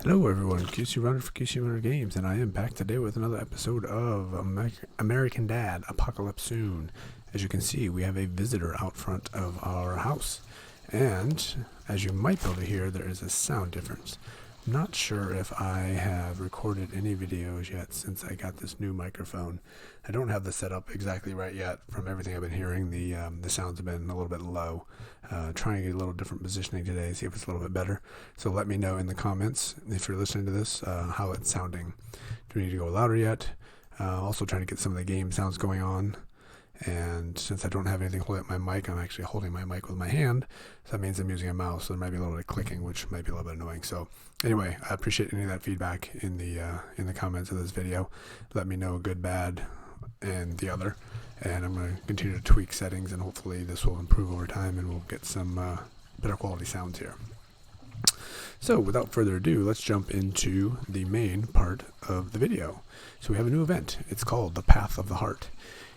Hello everyone, QC Runner for QC Runner Games, and I am back today with another episode of American Dad, Apocalypse Soon. As you can see, we have a visitor out front of our house, and as you might be able to hear, there is a sound difference. Not sure if I have recorded any videos yet since I got this new microphone. I don't have the setup exactly right yet. From everything I've been hearing, the sounds have been a little bit low. Trying to get a little different positioning today, see if it's a little bit better. So let me know in the comments if you're listening to this how it's sounding. Do we need to go louder yet? Also trying to get some of the game sounds going on. And since I don't have anything holding up my mic, I'm actually holding my mic with my hand. So that means I'm using a mouse. So there might be a little bit of clicking, which might be a little bit annoying. So anyway, I appreciate any of that feedback in the comments of this video. Let me know good, bad, and the other. And I'm going to continue to tweak settings, and hopefully this will improve over time, and we'll get some better quality sounds here. So without further ado, let's jump into the main part of the video. So we have a new event. It's called the Path of the Heart.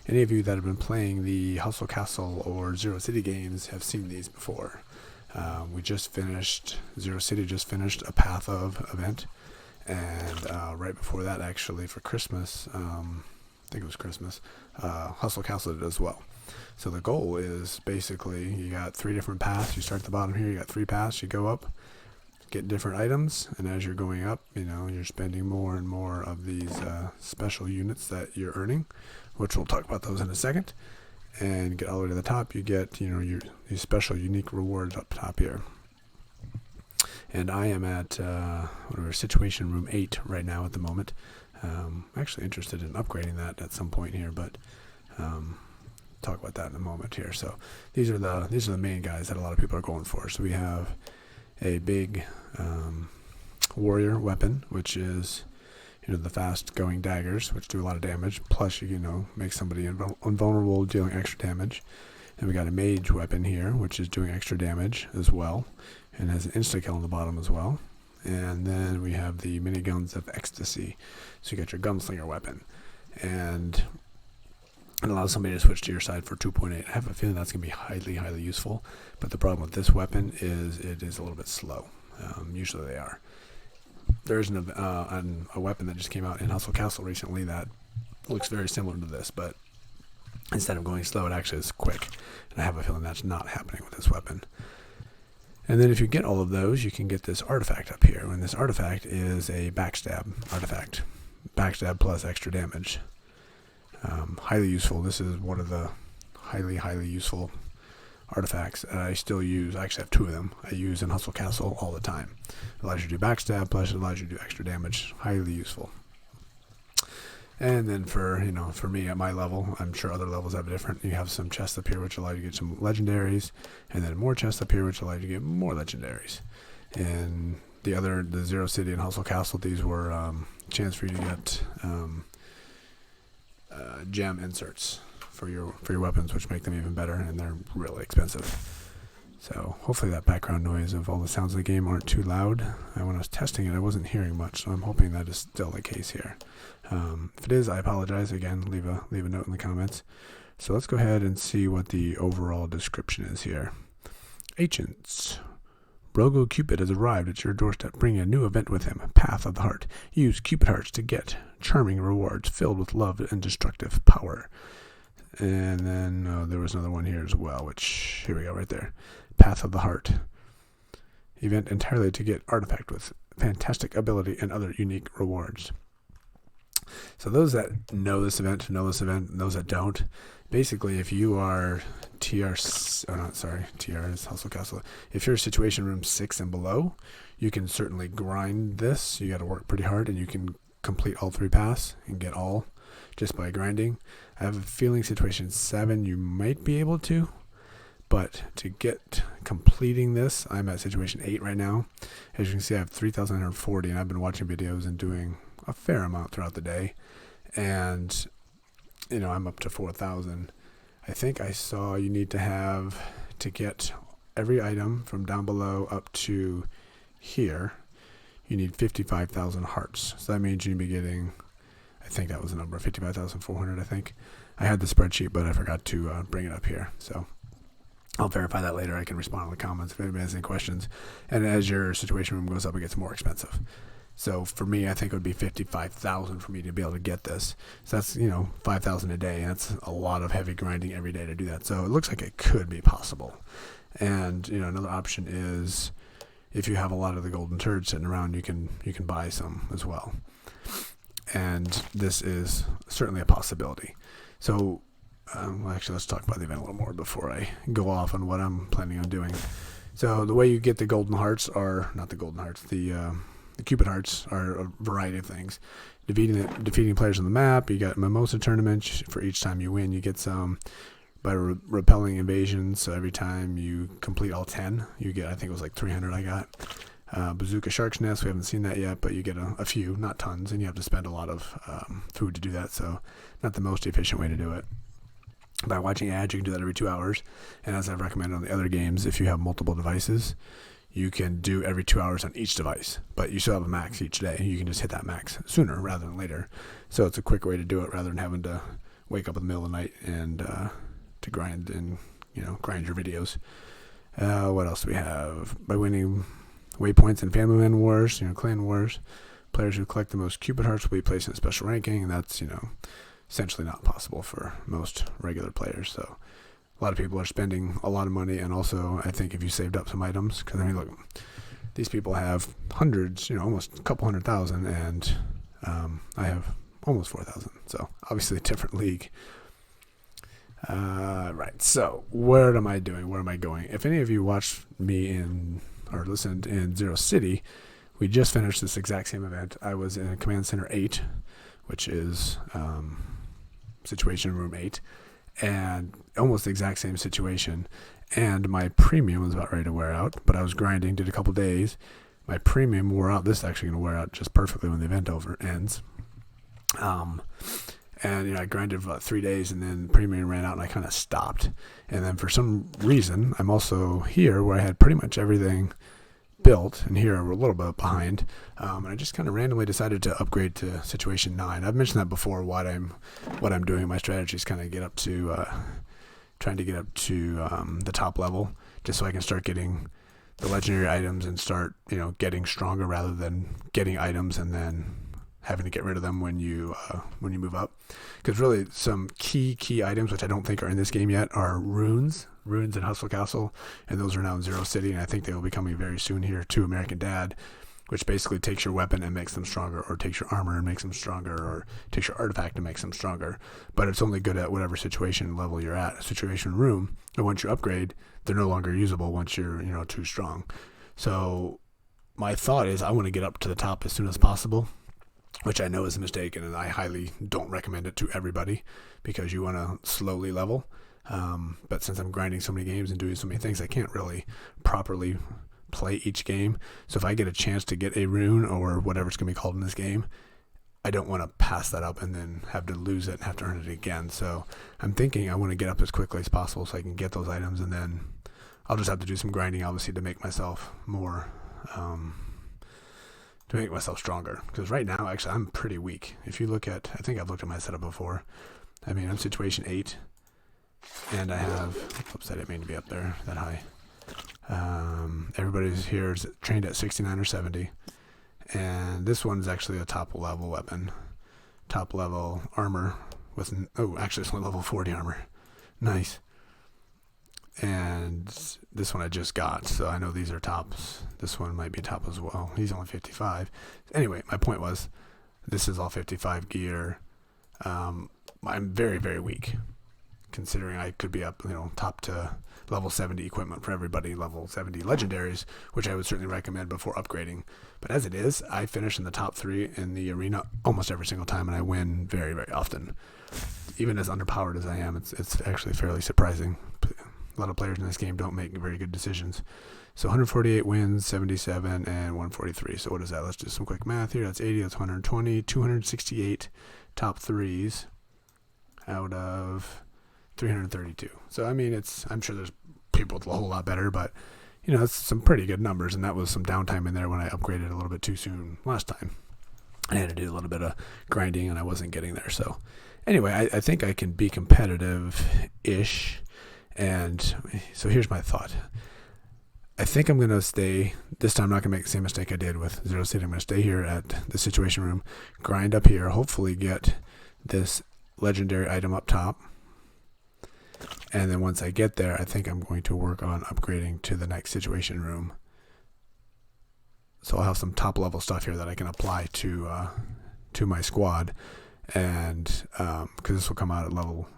Any of you that have been playing the Hustle Castle or Zero City games have seen these before. Zero City just finished a Path of event, and right before that, actually, for Christmas, I think it was Christmas, Hustle Castle did as well. So the goal is basically you got 3 different paths. You start at the bottom here, you got 3 paths, you go up, get different items, and as you're going up, you're spending more and more of these special units that you're earning, which we'll talk about those in a second. And get all the way to the top, you get these special unique rewards up top here. And I am at Situation Room 8 right now at the moment. I'm actually interested in upgrading that at some point here, but talk about that in a moment here. So these are the main guys that a lot of people are going for. So we have a big warrior weapon, which is the fast-going daggers, which do a lot of damage. Plus, make somebody invulnerable, dealing extra damage. And we got a mage weapon here, which is doing extra damage as well, and has an insta-kill on the bottom as well. And then we have the miniguns of ecstasy. So you got your gunslinger weapon, and it allows somebody to switch to your side for 2.8. I have a feeling that's going to be highly, highly useful. But the problem with this weapon is it is a little bit slow. Usually they are. There's a weapon that just came out in Hustle Castle recently that looks very similar to this, but instead of going slow, it actually is quick. And I have a feeling that's not happening with this weapon. And then if you get all of those, you can get this artifact up here. And this artifact is a backstab artifact. Backstab plus extra damage. Highly useful. This is one of the highly, highly useful artifacts that I still use. I actually have 2 of them. I use in Hustle Castle all the time. It allows you to do backstab, plus it allows you to do extra damage. Highly useful. And then for me at my level, I'm sure other levels have different. You have some chests up here which allow you to get some legendaries, and then more chests up here which allow you to get more legendaries. And the Zero City and Hustle Castle, these were a chance for you to get gem inserts for your weapons, which make them even better, and they're really expensive. So hopefully that background noise of all the sounds of the game aren't too loud. When I was testing it, I wasn't hearing much, so I'm hoping that is still the case here. If it is, I apologize. Again, leave a note in the comments. So let's go ahead and see what the overall description is here. Agents. Rogo Cupid has arrived at your doorstep, bringing a new event with him, Path of the Heart. Use Cupid Hearts to get charming rewards filled with love and destructive power. And then there was another one here as well, which, here we go, right there. Path of the Heart. Event entirely to get artifact with fantastic ability and other unique rewards. So those that know this event, and those that don't, basically if you are TR is Hustle Castle. If you're Situation Room 6 and below, you can certainly grind this. You got to work pretty hard, and you can complete all 3 paths and get all just by grinding. I have a feeling Situation 7 you might be able to, but to get completing this, I'm at Situation 8 right now. As you can see, I have 3,940, and I've been watching videos and doing a fair amount throughout the day, and I'm up to 4,000. I think I saw you need to get every item from down below up to here, you need 55,000 hearts. So that means you'd be getting, I think that was the number, 55,400, I think. I had the spreadsheet, but I forgot to bring it up here. So I'll verify that later. I can respond in the comments if anybody has any questions. And as your situation room goes up, it gets more expensive. So for me, I think it would be 55,000 for me to be able to get this. So that's 5,000 a day. And that's a lot of heavy grinding every day to do that. So it looks like it could be possible. And another option is if you have a lot of the golden turds sitting around, you can buy some as well. And this is certainly a possibility. So. Actually, let's talk about the event a little more before I go off on what I'm planning on doing. So the way you get the golden hearts are not the golden hearts. The Cupid hearts are a variety of things. Defeating players on the map. You got mimosa tournaments. For each time you win, you get some by repelling invasions. So every time you complete all 10, you get, I think it was like 300 I got. Bazooka Shark's Nest, we haven't seen that yet, but you get a few, not tons, and you have to spend a lot of food to do that. So not the most efficient way to do it. By watching ads, you can do that every 2 hours. And as I've recommended on the other games, if you have multiple devices, you can do every 2 hours on each device. But you still have a max each day. You can just hit that max sooner rather than later. So it's a quick way to do it rather than having to wake up in the middle of the night and to grind and grind your videos. What else do we have? By winning waypoints in Family Man Wars, Clan Wars, players who collect the most Cupid hearts will be placed in a special ranking, and that's essentially not possible for most regular players. So a lot of people are spending a lot of money, and also I think if you saved up some items, because look, these people have hundreds, almost a couple 100,000, and I have almost 4,000. So obviously a different league. Right. So what am I doing? Where am I going? If any of you watched me or listened in Zero City, we just finished this exact same event. I was in Command Center 8, which is Situation Room 8, and almost the exact same situation. And my premium was about ready to wear out, but I was grinding, did a couple days. My premium wore out. This is actually going to wear out just perfectly when the event ends. And I grinded for about 3 days, and then premium ran out, and I kind of stopped. And then for some reason, I'm also here where I had pretty much everything built, and here we're a little bit behind, and I just kind of randomly decided to upgrade to Situation 9. I've mentioned that before. What I'm doing, my strategy is kind of trying to get up to the top level, just so I can start getting the legendary items and start getting stronger rather than getting items and then having to get rid of them when you move up. Because really some key items, which I don't think are in this game yet, are runes in Hustle Castle, and those are now in Zero City, and I think they will be coming very soon here to American Dad, which basically takes your weapon and makes them stronger, or takes your armor and makes them stronger, or takes your artifact and makes them stronger. But it's only good at whatever situation level you're at. A situation room, and once you upgrade, they're no longer usable once you're too strong. So my thought is I want to get up to the top as soon as possible, which I know is a mistake, and I highly don't recommend it to everybody, because you want to slowly level. But since I'm grinding so many games and doing so many things, I can't really properly play each game. So if I get a chance to get a rune or whatever it's going to be called in this game, I don't want to pass that up and then have to lose it and have to earn it again. So I'm thinking I want to get up as quickly as possible so I can get those items, and then I'll just have to do some grinding, obviously, to make myself more, to make myself stronger. Because right now, actually, I'm pretty weak. If you look at, I think I've looked at my setup before. I'm Situation 8. And I have, oops, I didn't mean to be up there that high. Everybody's here is trained at 69 or 70. And this one's actually a top level weapon. Top level armor with, actually it's only level 40 armor. Nice. And this one I just got, so I know these are tops. This one might be top as well. He's only 55. Anyway, my point was, this is all 55 gear. I'm very, very weak, considering I could be up, top to level 70 equipment for everybody, level 70 legendaries, which I would certainly recommend before upgrading. But as it is, I finish in the top 3 in the arena almost every single time, and I win very, very often. Even as underpowered as I am, it's actually fairly surprising. A lot of players in this game don't make very good decisions. So 148 wins, 77, and 143. So what is that? Let's do some quick math here. That's 80, that's 120, 268 top 3s out of 332. So, I'm sure there's people with a whole lot better, but, it's some pretty good numbers, and that was some downtime in there when I upgraded a little bit too soon last time. I had to do a little bit of grinding, and I wasn't getting there. So, anyway, I think I can be competitive-ish, And so here's my thought. I think I'm going to stay, this time I'm not going to make the same mistake I did with Zero City. I'm going to stay here at the Situation Room, grind up here, hopefully get this legendary item up top. And then once I get there, I think I'm going to work on upgrading to the next Situation Room. So I'll have some top level stuff here that I can apply to my squad. And because this will come out at level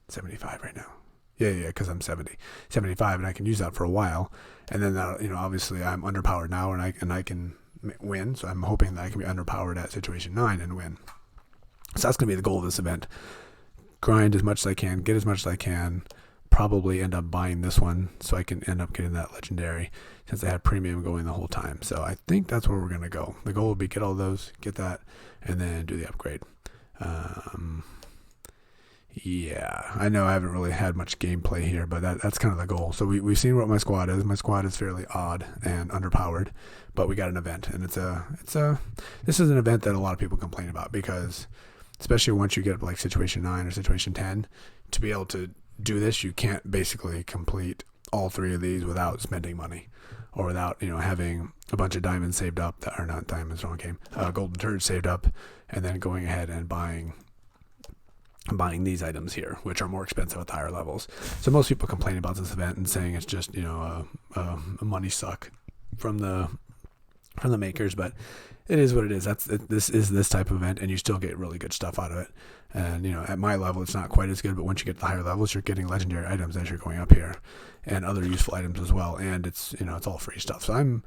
75 right now. Yeah, because I'm 75, and I can use that for a while. And then that, obviously I'm underpowered now, and I can win. So I'm hoping that I can be underpowered at Situation 9 and win. So that's gonna be the goal of this event: grind as much as I can, get as much as I can. Probably end up buying this one, so I can end up getting that legendary, since I had premium going the whole time. So I think that's where we're gonna go. The goal will be get all those, get that, and then do the upgrade. Yeah, I know I haven't really had much gameplay here, but that's kind of the goal. So we've seen what my squad is. My squad is fairly odd and underpowered, but we got an event, and this is an event that a lot of people complain about, because especially once you get up like Situation 9 or Situation 10, to be able to do this, you can't basically complete all three of these without spending money, or without having a bunch of diamonds saved up that are not diamonds, wrong game, golden turds saved up, and then going ahead and buying these items here, which are more expensive at the higher levels. So most people complain about this event and saying it's just a money suck from the makers, but it is what it is. This is this type of event, and you still get really good stuff out of it. And at my level, it's not quite as good, but once you get to the higher levels, you're getting legendary items as you're going up here, and other useful items as well. And it's it's all free stuff. So I'm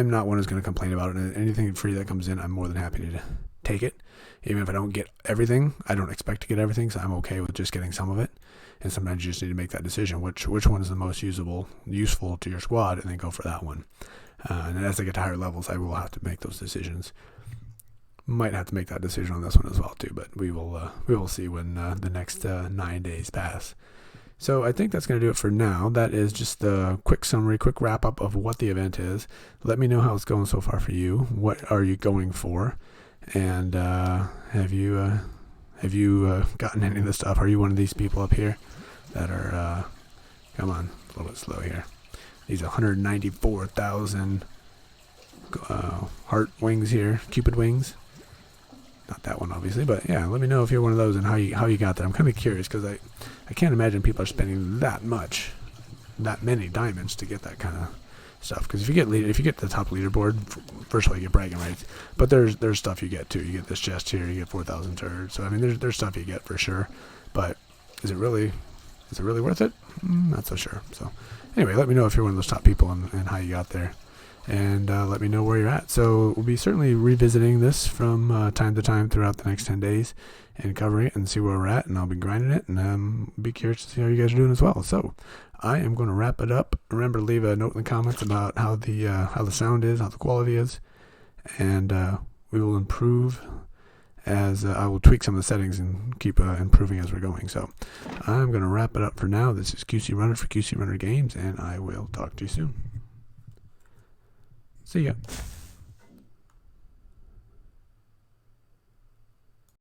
not one who's going to complain about it. And anything free that comes in, I'm more than happy to take it. Even if I don't get everything, I don't expect to get everything, so I'm okay with just getting some of it. And sometimes you just need to make that decision, which one is the most useful to your squad, and then go for that one. And as I get to higher levels, I will have to make those decisions. Might have to make that decision on this one as well too, but we will see when the next 9 days pass. So I think that's going to do it for now. That is just a quick summary, quick wrap up of what the event is. Let me know how it's going so far for you. What are you going for? And have you gotten any of this stuff? Are you one of these people up here that are come on, a little bit slow here. These 194,000 heart wings here, Cupid wings. Not that one, obviously, but yeah. Let me know if you're one of those and how you got there. I'm kind of curious, because I can't imagine people are spending that many diamonds to get that kind of stuff. Because if you get the top leaderboard, first of all, you get bragging rights, but there's stuff you get too. You get this chest here, you get 4,000 turds. So I mean, there's stuff you get for sure. But is it really worth it? Not so sure. So anyway, let me know if you're one of those top people and how you got there, and let me know where you're at. So we'll be certainly revisiting this from time to time throughout the next 10 days and covering it and see where we're at, and I'll be grinding it, and be curious to see how you guys are doing as well. So I am going to wrap it up. Remember to leave a note in the comments about how the sound is, how the quality is, and we will improve as I will tweak some of the settings and keep improving as we're going. So I'm going to wrap it up for now. This is QC Runner for QC Runner Games, and I will talk to you soon. See ya.